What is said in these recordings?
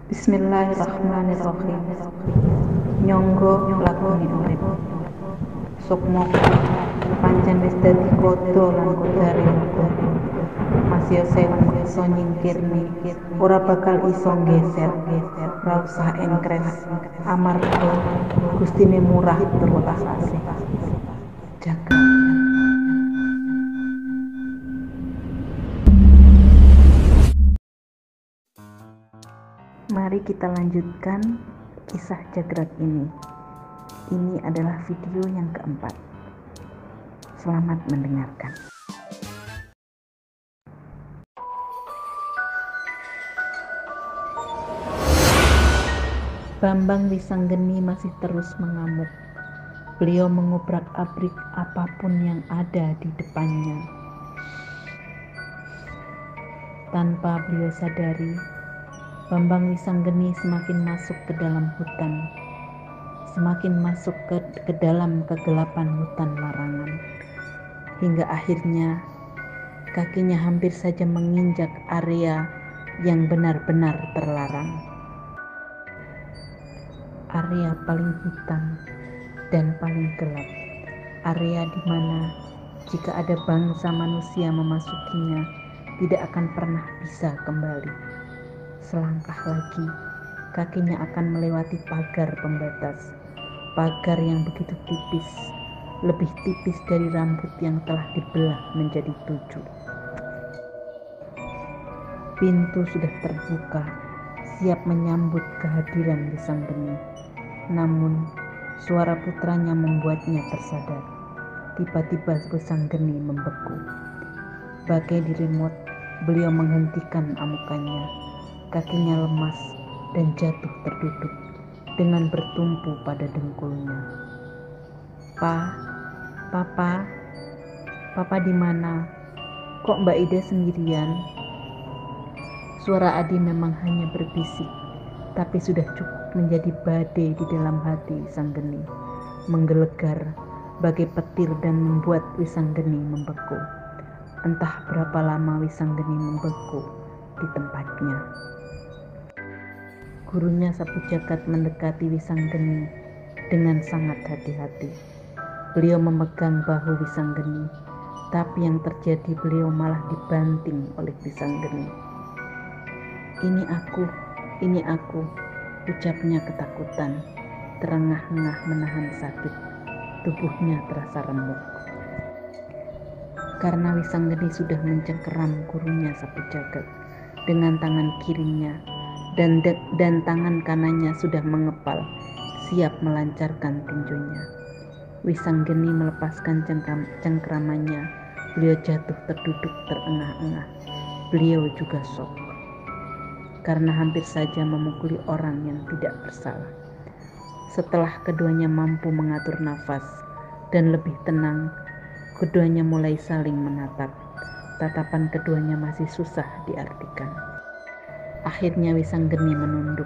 Bismillahirrahmanirrahim. Nyonggo lakoni urip. Sukmaku pancen wis dadi kodo lan kodare aku. Masih sewu iso nyingkirni, ora bakal iso nggeser. Ora usah engkres, amarga Gustine murah tur welas asih. Jaga. Mari kita lanjutkan kisah Jagrak ini. Ini adalah video yang keempat. Selamat mendengarkan. Bambang Wisanggeni masih terus mengamuk. Beliau mengobrak-abrik apapun yang ada di depannya. Tanpa beliau sadari, Bambang Wisanggeni semakin masuk ke dalam hutan, semakin masuk ke dalam kegelapan hutan larangan, hingga akhirnya kakinya hampir saja menginjak area yang benar-benar terlarang. Area paling hitam dan paling gelap, area di mana jika ada bangsa manusia memasukinya tidak akan pernah bisa kembali. Selangkah lagi, kakinya akan melewati pagar pembatas, pagar yang begitu tipis, lebih tipis dari rambut yang telah dibelah menjadi 7. Pintu sudah terbuka, siap menyambut kehadiran Wisanggeni. Namun, suara putranya membuatnya tersadar. Tiba-tiba Wisanggeni membeku. Bagai di remote, beliau menghentikan amukannya. Kakinya lemas dan jatuh terduduk dengan bertumpu pada dengkulnya. Papa di mana? Kok Mbak Ida sendirian? Suara Adi memang hanya berbisik, tapi sudah cukup menjadi badai di dalam hati Wisanggeni, menggelegar bagai petir dan membuat Wisanggeni membeku. Entah berapa lama Wisanggeni membeku di tempatnya. Gurunya Sapu Jagat mendekati Wisanggeni dengan sangat hati-hati. Beliau memegang bahu Wisanggeni, tapi yang terjadi beliau malah dibanting oleh Wisanggeni. Ini aku, ucapnya ketakutan, terengah-engah menahan sakit. Tubuhnya terasa remuk. Karena Wisanggeni sudah mencengkeram gurunya Sapu Jagat dengan tangan kirinya, dan tangan kanannya sudah mengepal, siap melancarkan tinjunya. Wisanggeni melepaskan cengkeramannya. Beliau jatuh terduduk terengah-engah. Beliau juga shock, karena hampir saja memukuli orang yang tidak bersalah. Setelah keduanya mampu mengatur nafas dan lebih tenang, keduanya mulai saling menatap. Tatapan keduanya masih susah diartikan. Akhirnya Wisanggeni menunduk.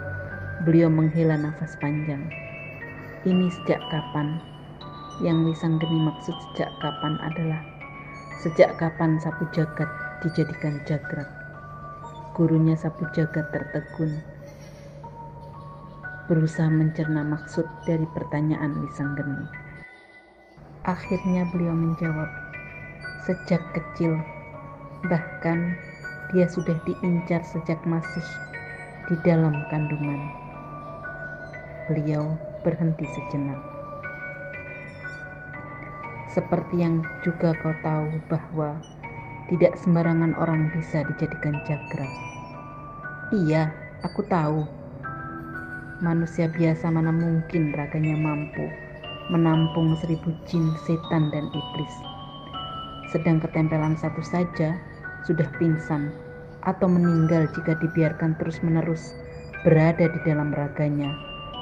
Beliau menghela nafas panjang. Ini sejak kapan? Yang Wisanggeni maksud sejak kapan adalah sejak kapan Sapu Jagat dijadikan Jagrak. Gurunya Sapu Jagat tertegun, berusaha mencerna maksud dari pertanyaan Wisanggeni. Akhirnya beliau menjawab, sejak kecil, bahkan dia sudah diincar sejak masih di dalam kandungan. Beliau berhenti sejenak. Seperti yang juga kau tahu bahwa tidak sembarangan orang bisa dijadikan Jagrak. Iya, aku tahu. Manusia biasa mana mungkin raganya mampu menampung 1000 jin, setan, dan iblis. Sedang ketempelan satu saja sudah pingsan atau meninggal jika dibiarkan terus-menerus berada di dalam raganya,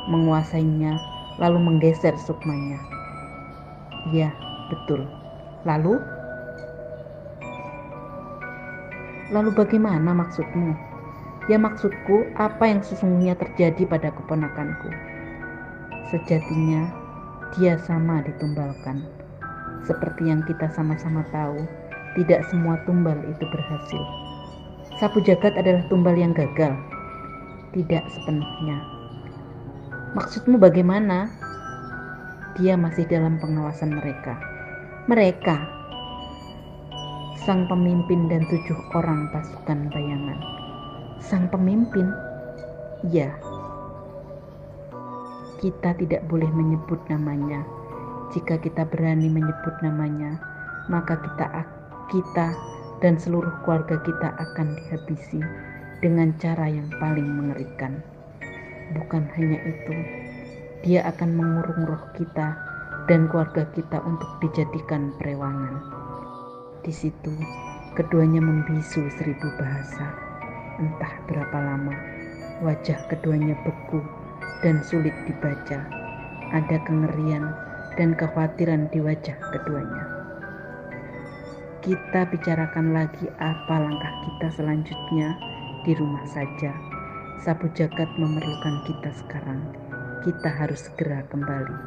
menguasainya, lalu menggeser sukmanya. Ya, betul. Lalu bagaimana maksudmu? Ya, maksudku apa yang sesungguhnya terjadi pada keponakanku. Sejatinya dia sama ditumbalkan. Seperti yang kita sama-sama tahu, tidak semua tumbal itu berhasil. Sapu Jagat adalah tumbal yang gagal. Tidak sepenuhnya. Maksudmu bagaimana? Dia masih dalam pengawasan mereka. Mereka, sang pemimpin dan 7 orang pasukan bayangan. Sang pemimpin? Ya. Kita tidak boleh menyebut namanya. Jika kita berani menyebut namanya, maka kita dan seluruh keluarga kita akan dihabisi dengan cara yang paling mengerikan. Bukan hanya itu, dia akan mengurung roh kita dan keluarga kita untuk dijadikan perewangan. Di situ, keduanya membisu 1000 bahasa. Entah berapa lama, wajah keduanya beku dan sulit dibaca. Ada kengerian dan kekhawatiran di wajah keduanya. Kita bicarakan lagi apa langkah kita selanjutnya di rumah saja. Sapu Jagat memerlukan kita sekarang. Kita harus segera kembali.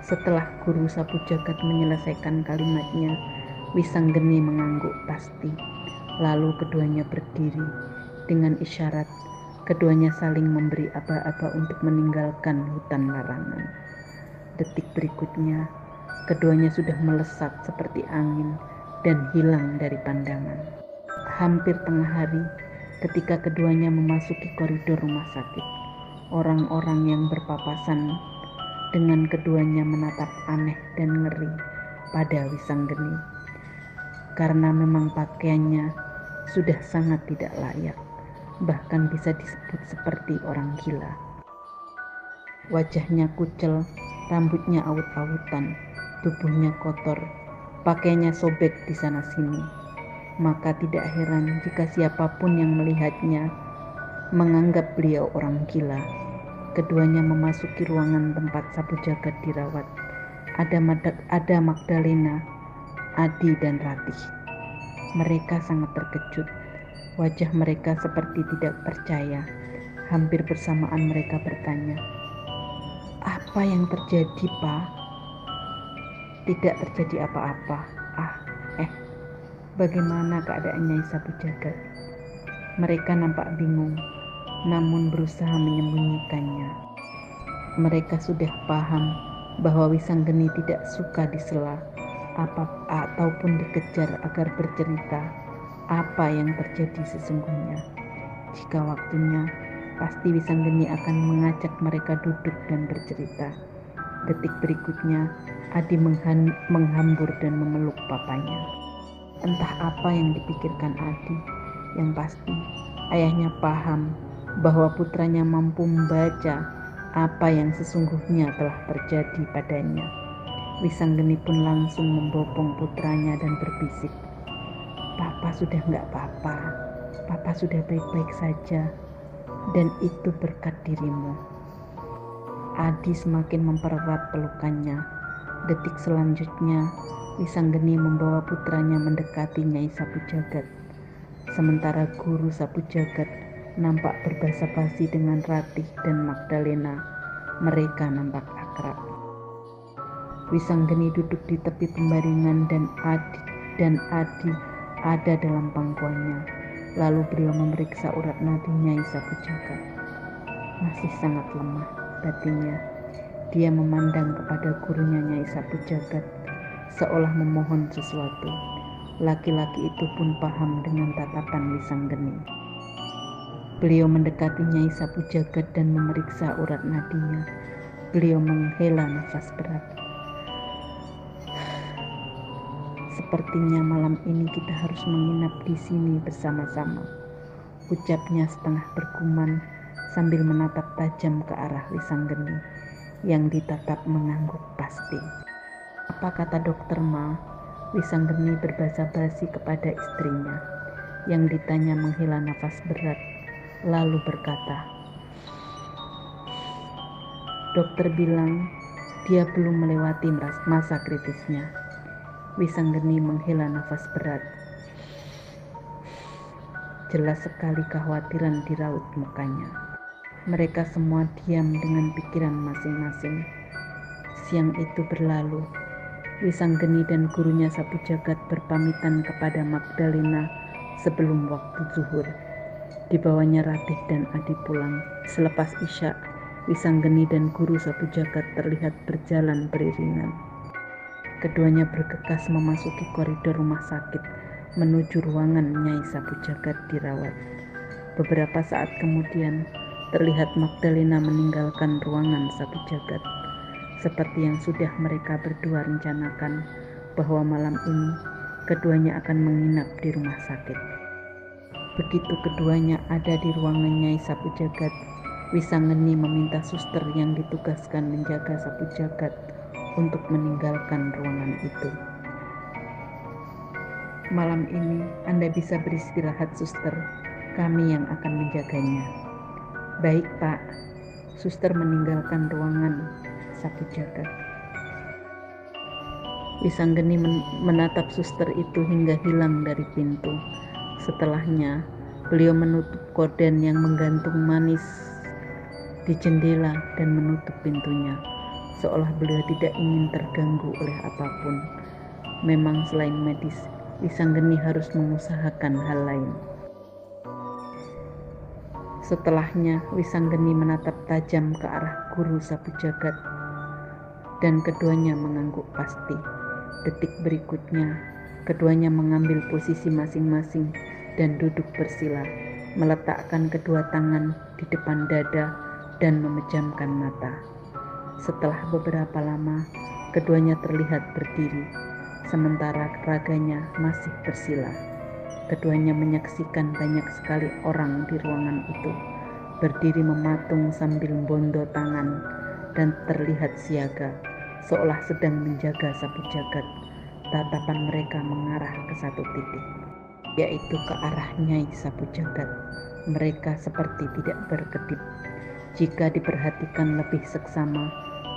Setelah guru Sapu Jagat menyelesaikan kalimatnya, Wisanggeni mengangguk pasti. Lalu keduanya berdiri. Dengan isyarat, keduanya saling memberi aba-aba untuk meninggalkan hutan larangan. Detik berikutnya, keduanya sudah melesat seperti angin dan hilang dari pandangan. Hampir tengah hari, ketika keduanya memasuki koridor rumah sakit, orang-orang yang berpapasan dengan keduanya menatap aneh dan ngeri pada Wisanggeni, karena memang pakaiannya sudah sangat tidak layak, bahkan bisa disebut seperti orang gila. Wajahnya kucel, rambutnya awut-awutan, tubuhnya kotor, pakaiannya sobek di sana-sini. Maka tidak heran jika siapapun yang melihatnya menganggap beliau orang gila. Keduanya memasuki ruangan tempat Sapu Jagat dirawat. Ada Magdalena, Adi, dan Ratih. Mereka sangat terkejut. Wajah mereka seperti tidak percaya. Hampir bersamaan mereka bertanya, "Apa yang terjadi, Pak?" "Tidak terjadi apa-apa." Bagaimana keadaan Nyai Sapu Jagat? Mereka nampak bingung, namun berusaha menyembunyikannya. Mereka sudah paham bahwa Wisanggeni tidak suka disela ataupun dikejar agar bercerita apa yang terjadi sesungguhnya. Jika waktunya, pasti Wisanggeni akan mengajak mereka duduk dan bercerita. Detik berikutnya, Adi menghambur dan memeluk papanya. Entah apa yang dipikirkan Adi, yang pasti ayahnya paham bahwa putranya mampu membaca apa yang sesungguhnya telah terjadi padanya. Wisanggeni pun langsung membopong putranya dan berbisik, "Papa sudah nggak apa-apa, Papa sudah baik-baik saja, dan itu berkat dirimu." Adi semakin mempererat pelukannya. Detik selanjutnya, Wisanggeni membawa putranya mendekati Nyai Sapu Jagat. Sementara guru Sapu Jagat nampak berbasa-basi dengan Ratih dan Magdalena. Mereka nampak akrab. Wisanggeni duduk di tepi pembaringan dan Adi ada dalam pangkuannya. Lalu beliau memeriksa urat nadi Nyai Sapu Jagat. Masih sangat lemah batinnya. Dia memandang kepada gurunya Nyai Sapu Jagat seolah memohon sesuatu. Laki-laki itu pun paham dengan tatapan Wisanggeni. Beliau mendekati Nyai Sapu Jagat dan memeriksa urat nadinya. Beliau menghela nafas berat. "Sepertinya malam ini kita harus menginap di sini bersama-sama," ucapnya setengah bergumam sambil menatap tajam ke arah Wisanggeni yang ditatap mengangguk pasti. "Apa kata dokter, Ma?" Wisanggeni berbasa-basi kepada istrinya. Yang ditanya menghela nafas berat, lalu berkata, "Dokter bilang dia belum melewati masa kritisnya." Wisanggeni menghela nafas berat. Jelas sekali kekhawatiran di raut mukanya. Mereka semua diam dengan pikiran masing-masing. Siang itu berlalu. Wisanggeni dan gurunya Sapu Jagat berpamitan kepada Magdalena sebelum waktu zuhur. Dibawanya Ratih dan Adi pulang. Selepas Isya, Wisanggeni dan Guru Sapu Jagat terlihat berjalan beriringan. Keduanya bergegas memasuki koridor rumah sakit menuju ruangan Nyai Sapu Jagat dirawat. Beberapa saat kemudian, terlihat Magdalena meninggalkan ruangan Sapu Jagat. Seperti yang sudah mereka berdua rencanakan, bahwa malam ini keduanya akan menginap di rumah sakit. Begitu keduanya ada di ruangan Nyai Sapu Jagat, Wisanggeni meminta suster yang ditugaskan menjaga Sapu Jagat untuk meninggalkan ruangan itu. Malam ini Anda bisa beristirahat, suster. Kami yang akan menjaganya. Baik, Pak. Suster meninggalkan ruangan Sapu Jagat. Wisanggeni menatap suster itu hingga hilang dari pintu. Setelahnya, beliau menutup gorden yang menggantung manis di jendela dan menutup pintunya, seolah beliau tidak ingin terganggu oleh apapun. Memang selain medis, Wisanggeni harus mengusahakan hal lain. Setelahnya, Wisanggeni menatap tajam ke arah Guru Sapu Jagat, dan keduanya mengangguk pasti. Detik berikutnya, keduanya mengambil posisi masing-masing dan duduk bersila, meletakkan kedua tangan di depan dada dan memejamkan mata. Setelah beberapa lama, keduanya terlihat berdiri, sementara raganya masih bersila. Keduanya menyaksikan banyak sekali orang di ruangan itu, berdiri mematung sambil bondo tangan dan terlihat siaga, seolah sedang menjaga Sapu Jagat. Tatapan mereka mengarah ke satu titik, yaitu ke arah Nyai Sapu Jagat. Mereka seperti tidak berkedip. Jika diperhatikan lebih seksama,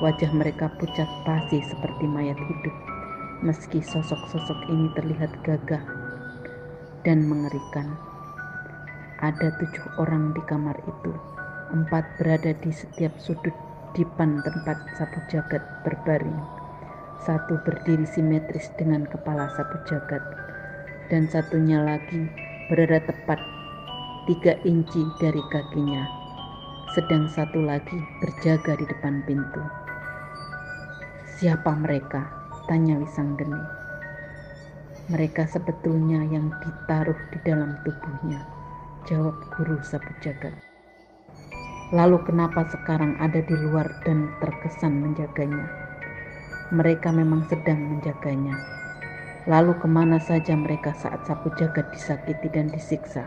wajah mereka pucat pasi seperti mayat hidup. Meski sosok-sosok ini terlihat gagah dan mengerikan. Ada 7 orang di kamar itu. 4 berada di setiap sudut dipan tempat Sapu Jagat berbaring. 1 berdiri simetris dengan kepala Sapu Jagat, dan satunya lagi berada tepat 3 inci dari kakinya, sedang 1 lagi berjaga di depan pintu. Siapa mereka? Tanya Wisanggeni. Mereka sebetulnya yang ditaruh di dalam tubuhnya, jawab Guru Sapu Jagat. Lalu kenapa sekarang ada di luar dan terkesan menjaganya? Mereka memang sedang menjaganya. Lalu kemana saja mereka saat Sapu Jagat disakiti dan disiksa?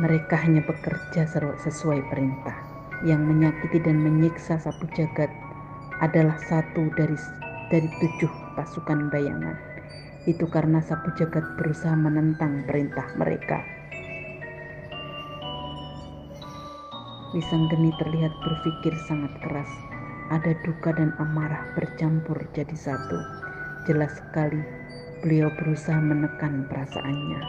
Mereka hanya bekerja sesuai perintah. Yang menyakiti dan menyiksa Sapu Jagat adalah 1 dari 7 pasukan bayangan. Itu karena Sapu Jagat berusaha menentang perintah mereka. Wisanggeni terlihat berpikir sangat keras. Ada duka dan amarah bercampur jadi satu. Jelas sekali beliau berusaha menekan perasaannya.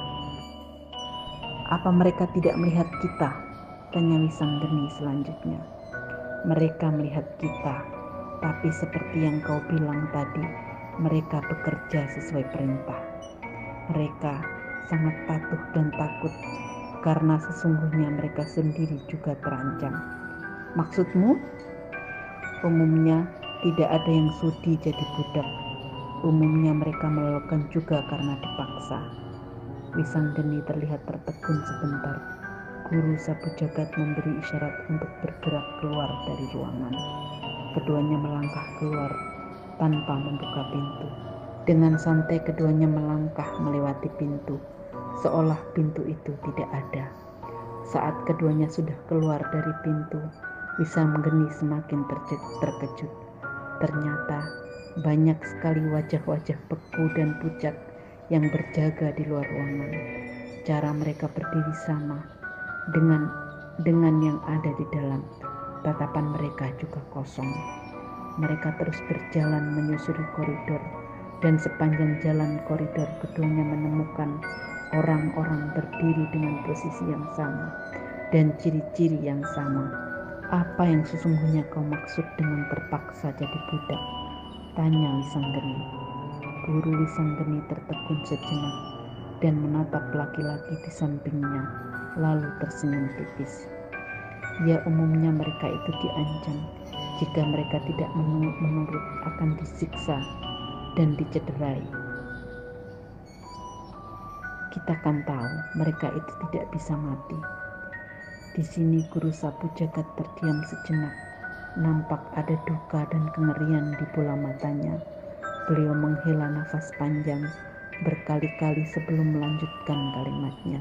Apa mereka tidak melihat kita? Tanya Wisanggeni selanjutnya. Mereka melihat kita, tapi seperti yang kau bilang tadi, mereka bekerja sesuai perintah. Mereka sangat patuh dan takut karena sesungguhnya mereka sendiri juga terancam. Maksudmu? Umumnya tidak ada yang sudi jadi budak. Umumnya mereka melakukan juga karena dipaksa. Wisanggeni terlihat tertegun sebentar. Guru Sapu Jagat memberi isyarat untuk bergerak keluar dari ruangan. Keduanya melangkah keluar tanpa membuka pintu. Dengan santai keduanya melangkah melewati pintu, seolah pintu itu tidak ada. Saat keduanya sudah keluar dari pintu, Wisanggeni semakin terkejut. Ternyata banyak sekali wajah-wajah beku dan pucat yang berjaga di luar ruangan. Cara mereka berdiri sama dengan yang ada di dalam. Tatapan mereka juga kosong. Mereka terus berjalan menyusuri koridor, dan sepanjang jalan koridor keduanya menemukan orang-orang berdiri dengan posisi yang sama dan ciri-ciri yang sama. Apa yang sesungguhnya kau maksud dengan terpaksa jadi budak? Tanya Wisanggeni. Guru Wisanggeni tertegun sejenak dan menatap laki-laki di sampingnya. lalu tersenyum tipis. Ya, umumnya mereka itu diancam. Jika mereka tidak menurut akan disiksa dan dicederai. Kita kan tahu mereka itu tidak bisa mati. Di sini guru sapu jagat terdiam sejenak. Nampak ada duka dan kengerian di bola matanya. Beliau menghela nafas panjang berkali-kali sebelum melanjutkan kalimatnya.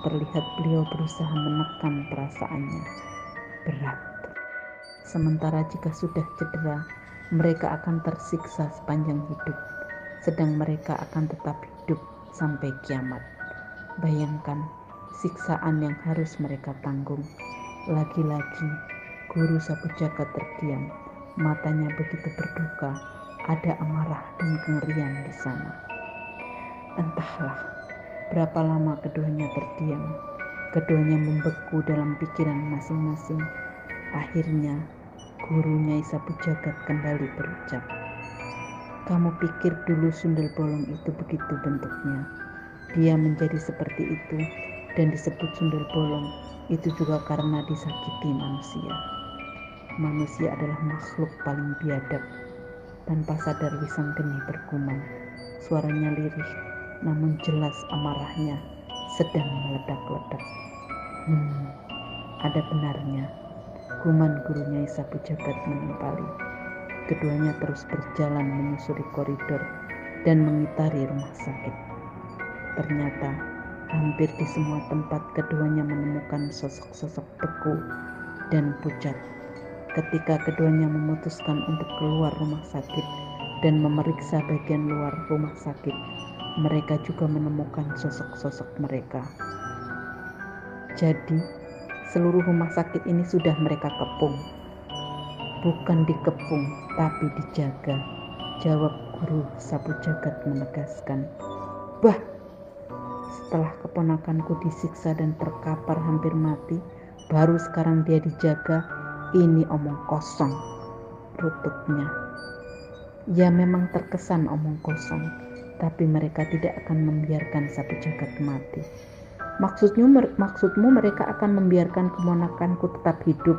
Terlihat beliau berusaha menekan perasaannya. Berat. Sementara jika sudah cedera, mereka akan tersiksa sepanjang hidup. Sedang mereka akan tetap hidup sampai kiamat. Bayangkan siksaan yang harus mereka tanggung. Lagi-lagi guru sapu jagat terdiam. Matanya begitu berduka. Ada amarah dan kengerian di sana. Entahlah berapa lama keduanya terdiam. Keduanya membeku dalam pikiran masing-masing. Akhirnya guru Nyai Sapu Jagat kembali berucap, "Kamu pikir dulu sundel bolong itu begitu bentuknya? Dia menjadi seperti itu dan disebut sundel bolong itu juga karena disakiti manusia. Manusia adalah makhluk paling biadab." Tanpa sadar Wisanggeni bergumam. Suaranya lirih, namun jelas amarahnya sedang meledak-ledak. Ada benarnya. Guman guru Nyai Sapu Jagat menimpali. Keduanya terus berjalan menyusuri koridor dan mengitari rumah sakit. Ternyata hampir di semua tempat keduanya menemukan sosok-sosok beku dan pucat. Ketika keduanya memutuskan untuk keluar rumah sakit dan memeriksa bagian luar rumah sakit, mereka juga menemukan sosok-sosok mereka. Jadi, seluruh rumah sakit ini sudah mereka kepung. "Bukan dikepung, tapi dijaga," jawab guru Sapu Jagat menegaskan. "Bah, setelah keponakanku disiksa dan terkapar hampir mati, baru sekarang dia dijaga. Ini omong kosong," rututnya. Ya, memang terkesan omong kosong, tapi mereka tidak akan membiarkan Sapu Jagat mati. Maksudmu mereka akan membiarkan keponakanku tetap hidup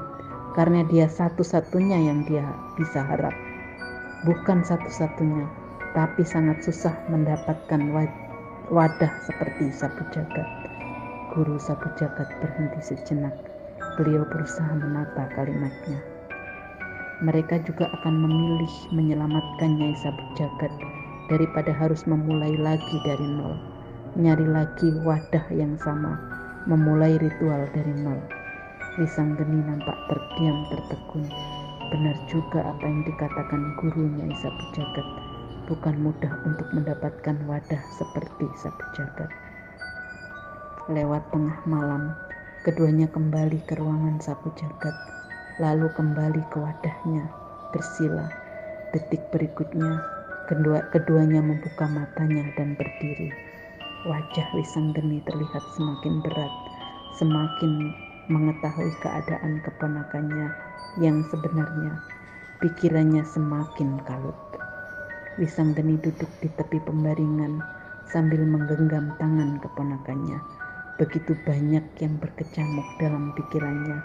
karena dia satu-satunya yang dia bisa harap? Bukan satu-satunya, tapi sangat susah mendapatkan wadah seperti Sapu Jagat. Guru Sapu Jagat berhenti sejenak. Beliau berusaha menata kalimatnya. Mereka juga akan memilih menyelamatkan Nyai Sapu Jagat daripada harus memulai lagi dari nol, nyari lagi wadah yang sama, memulai ritual dari nol. Wisanggeni nampak terdiam tertegun. Benar juga apa yang dikatakan guru Nyai Sapu Jagat. Bukan mudah untuk mendapatkan wadah seperti Sapu Jagat. Lewat tengah malam, keduanya kembali ke ruangan Sapu Jagat, lalu kembali ke wadahnya, bersila. Detik berikutnya, keduanya membuka matanya dan berdiri. Wajah Wisanggeni terlihat semakin berat, semakin mengetahui keadaan keponakannya yang sebenarnya. Pikirannya semakin kalut. Wisanggeni duduk di tepi pembaringan sambil menggenggam tangan keponakannya. Begitu banyak yang berkecamuk dalam pikirannya.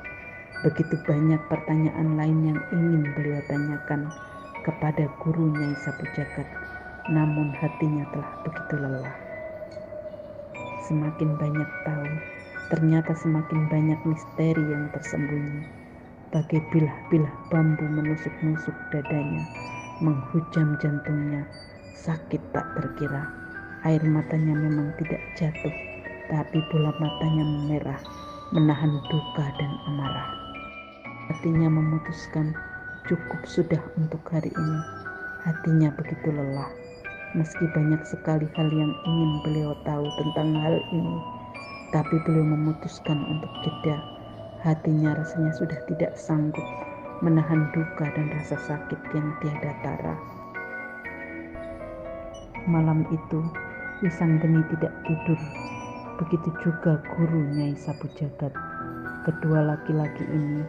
Begitu banyak pertanyaan lain yang ingin beliau tanyakan kepada guru Nyai Sapu Jagat. Namun hatinya telah begitu lelah. Semakin banyak tahu, ternyata semakin banyak misteri yang tersembunyi. Bagai bilah-bilah bambu menusuk-nusuk dadanya, menghujam jantungnya. Sakit tak terkira. Air matanya memang tidak jatuh, tapi bola matanya memerah, menahan duka dan amarah. Hatinya memutuskan cukup sudah untuk hari ini. Hatinya begitu lelah. Meski banyak sekali hal yang ingin beliau tahu tentang hal ini, tapi beliau memutuskan untuk jeda. Hatinya rasanya sudah tidak sanggup menahan duka dan rasa sakit yang tiada tara. Malam itu, Wisanggeni tidak tidur. Begitu juga guru Nyai Sapu Jagat. Kedua laki-laki ini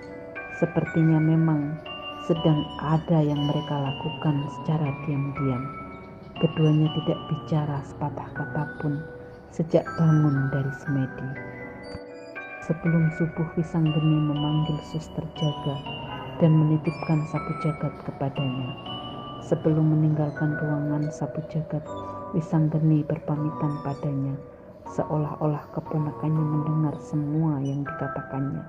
sepertinya memang sedang ada yang mereka lakukan secara diam-diam. Keduanya tidak bicara sepatah kata pun sejak bangun dari semedi. Sebelum subuh, Wisanggeni memanggil suster jaga dan menitipkan sapu jagat kepadanya. Sebelum meninggalkan ruangan sapu jagat, Wisanggeni berpamitan padanya, seolah-olah keponakannya mendengar semua yang dikatakannya.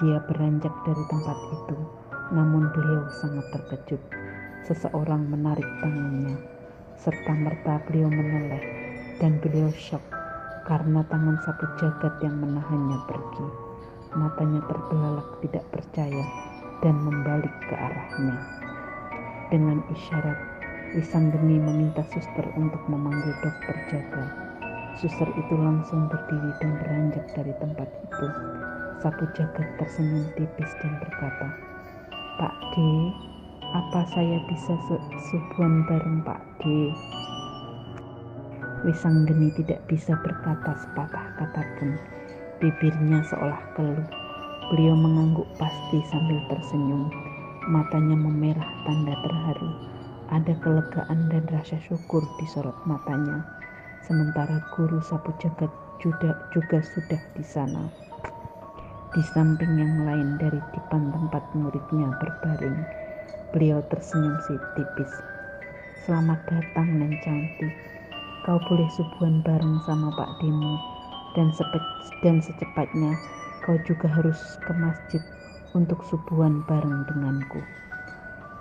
Dia beranjak dari tempat itu, namun beliau sangat terkejut. Seseorang menarik tangannya, serta-merta beliau menoleh, dan beliau syok karena tangan sapu jagat yang menahannya pergi. Matanya terbelalak tidak percaya dan membalik ke arahnya. Dengan isyarat, Wisanggeni meminta suster untuk memanggil dokter jaga. Suster itu langsung berdiri dan beranjak dari tempat itu. Sapu jagat tersenyum tipis dan berkata, "Pak D, apa saya bisa subuhan bareng Pak D?" Wisanggeni tidak bisa berkata sepatah kata pun. Bibirnya seolah keluh. Beliau mengangguk pasti sambil tersenyum. Matanya memerah tanda terharu. Ada kelegaan dan rasa syukur di sorot matanya. Sementara guru sapu jagat juga sudah di sana. Di samping yang lain dari dipan tempat muridnya berbaring. Beliau tersenyum tipis. "Selamat datang, Nen cantik. Kau boleh subuhan bareng sama Pak Demo. Dan secepatnya kau juga harus ke masjid untuk subuhan bareng denganku."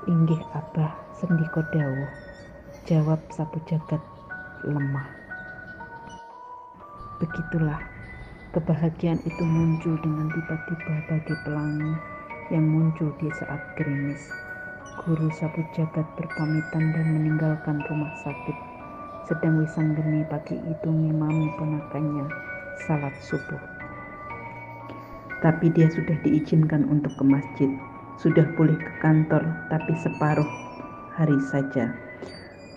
"Inggih Abah, sendika dawuh," jawab sapu jagat lemah. Begitulah, kebahagiaan itu muncul dengan tiba-tiba bagai pelangi yang muncul di saat gerimis. Guru sapu jagat berpamitan dan meninggalkan rumah sakit, sedang Wisanggeni pagi itu ngimami ponakannya salat subuh. Tapi dia sudah diizinkan untuk ke masjid, sudah boleh ke kantor, tapi separuh hari saja.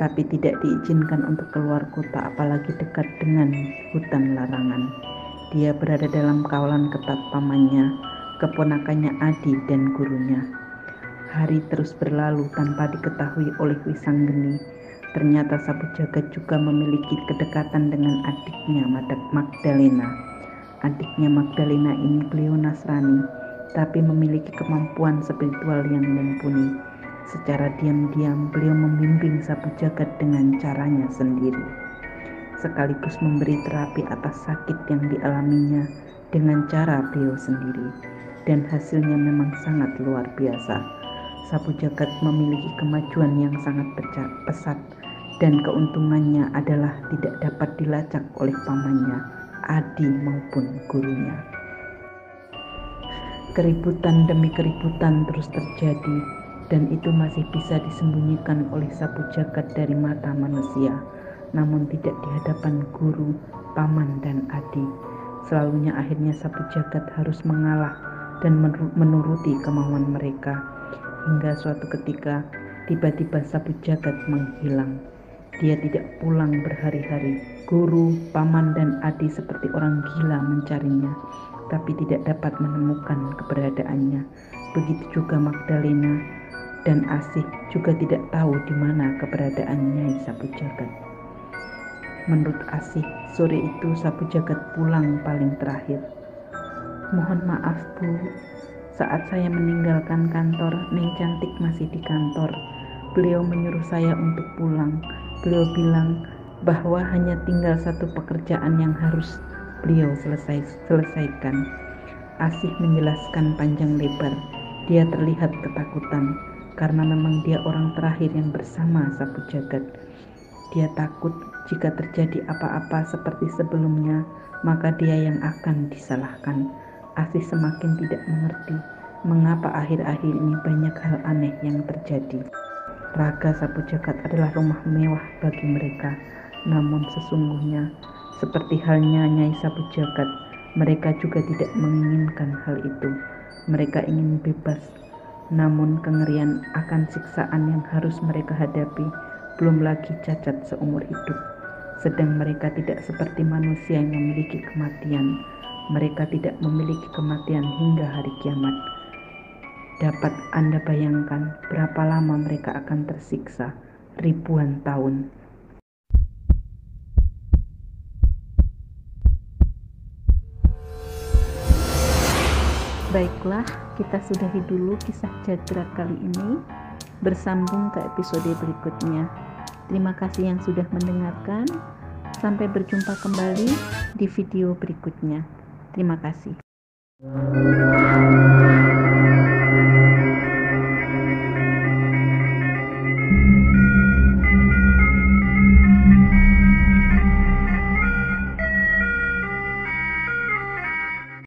Tapi tidak diizinkan untuk keluar kota, apalagi dekat dengan hutan larangan. Dia berada dalam kawalan ketat pamannya, keponakannya Adi, dan gurunya. Hari terus berlalu tanpa diketahui oleh Wisanggeni. Ternyata sapu jagat juga memiliki kedekatan dengan adiknya Magdalena. Adiknya Magdalena ini beliau Nasrani, tapi memiliki kemampuan spiritual yang mumpuni. Secara diam-diam beliau membimbing sapu jagat dengan caranya sendiri, sekaligus memberi terapi atas sakit yang dialaminya dengan cara beliau sendiri. Dan hasilnya memang sangat luar biasa. Sapu jagat memiliki kemajuan yang sangat pesat, dan keuntungannya adalah tidak dapat dilacak oleh pamannya, Adi maupun gurunya. Keributan demi keributan terus terjadi, dan itu masih bisa disembunyikan oleh sapu jagat dari mata manusia, namun tidak di hadapan guru, paman, dan Adi. Selalunya akhirnya sapu jagat harus mengalah dan menuruti kemauan mereka, hingga suatu ketika tiba-tiba sapu jagat menghilang. Dia tidak pulang berhari-hari. Guru, paman, dan Adi seperti orang gila mencarinya, tapi tidak dapat menemukan keberadaannya. Begitu juga Magdalena dan Asih juga tidak tahu di mana keberadaan Nyai Sapu Jagat. Menurut Asih, sore itu Sapu Jagat pulang paling terakhir. "Mohon maaf Bu, saat saya meninggalkan kantor, Neng Cantik masih di kantor. Beliau menyuruh saya untuk pulang. Beliau bilang bahwa hanya tinggal satu pekerjaan yang harus beliau selesaikan." Asih menjelaskan panjang lebar. Dia terlihat ketakutan, karena memang dia orang terakhir yang bersama Sapu Jagat. Dia takut jika terjadi apa-apa seperti sebelumnya, maka dia yang akan disalahkan. Asih semakin tidak mengerti mengapa akhir-akhir ini banyak hal aneh yang terjadi. Raga Sapu Jagat adalah rumah mewah bagi mereka, namun sesungguhnya seperti halnya Nyai Sapu Jagat, mereka juga tidak menginginkan hal itu. Mereka ingin bebas, namun kengerian akan siksaan yang harus mereka hadapi, belum lagi cacat seumur hidup. Sedang mereka tidak seperti manusia yang memiliki kematian. Mereka tidak memiliki kematian hingga hari kiamat. Dapat Anda bayangkan berapa lama mereka akan tersiksa? Ribuan tahun. Baiklah, kita sudahi dulu kisah Jagrak kali ini. Bersambung ke episode berikutnya. Terima kasih yang sudah mendengarkan. Sampai berjumpa kembali di video berikutnya. Terima kasih.